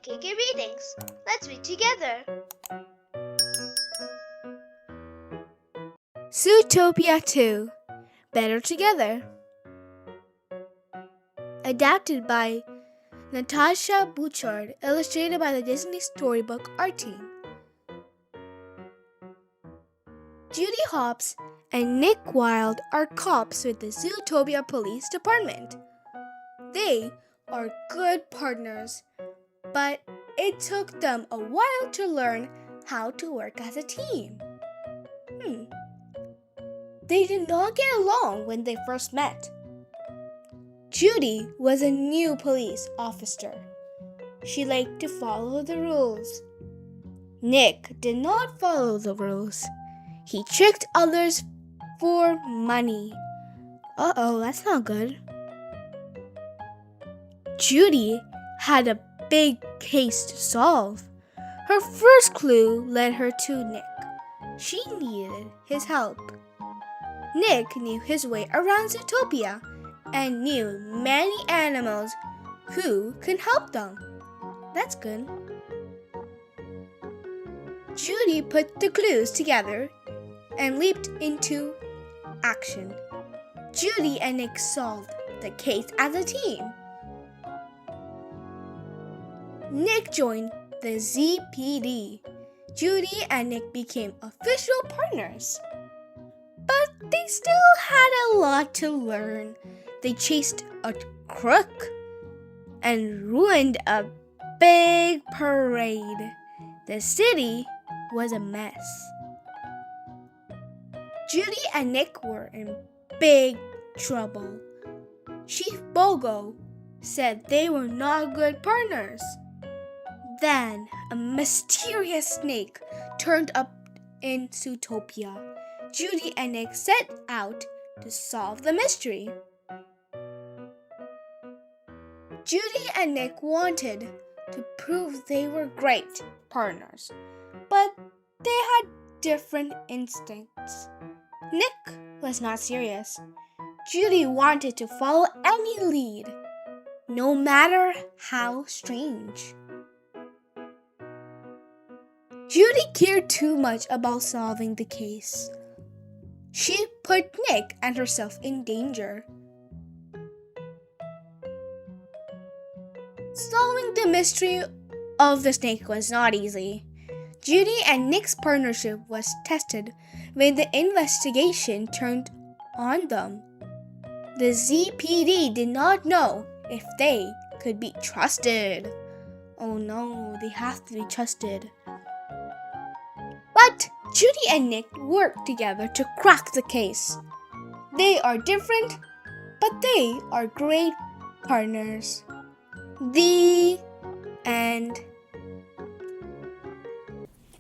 KK Readings. Let's read together. Zootopia 2 Better Together. Adapted by Natasha Bouchard, illustrated by the Disney Storybook Art Team. Judy Hopps and Nick Wilde are cops with the Zootopia Police Department. They are good partners, but it took them a while to learn how to work as a team. They did not get along when they first met. Judy was a new police officer. She liked to follow the rules. Nick did not follow the rules. He tricked others for money. Uh-oh, that's not good. Judy had a big case to solve. Her first clue led her to Nick. She needed his help. Nick knew his way around Zootopia and knew many animals who can help them. That's good. Judy put the clues together and leaped into action. Judy and Nick solved the case as a team. Nick joined the ZPD. Judy and Nick became official partners. But they still had a lot to learn. They chased a crook and ruined a big parade. The city was a mess. Judy and Nick were in big trouble. Chief Bogo said they were not good partners. Then a mysterious snake turned up in Zootopia. Judy and Nick set out to solve the mystery. Judy and Nick wanted to prove they were great partners, but they had different instincts. Nick was not serious. Judy wanted to follow any lead, no matter how strange. Judy cared too much about solving the case. She put Nick and herself in danger. Solving the mystery of the snake was not easy. Judy and Nick's partnership was tested when the investigation turned on them. The ZPD did not know if they could be trusted. Oh no, they have to be trusted. But Judy and Nick worked together to crack the case. They are different, but they are great partners. The end.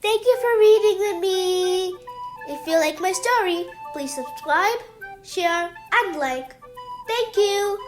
Thank you for reading with me. If you like my story, please subscribe, share, and like. Thank you.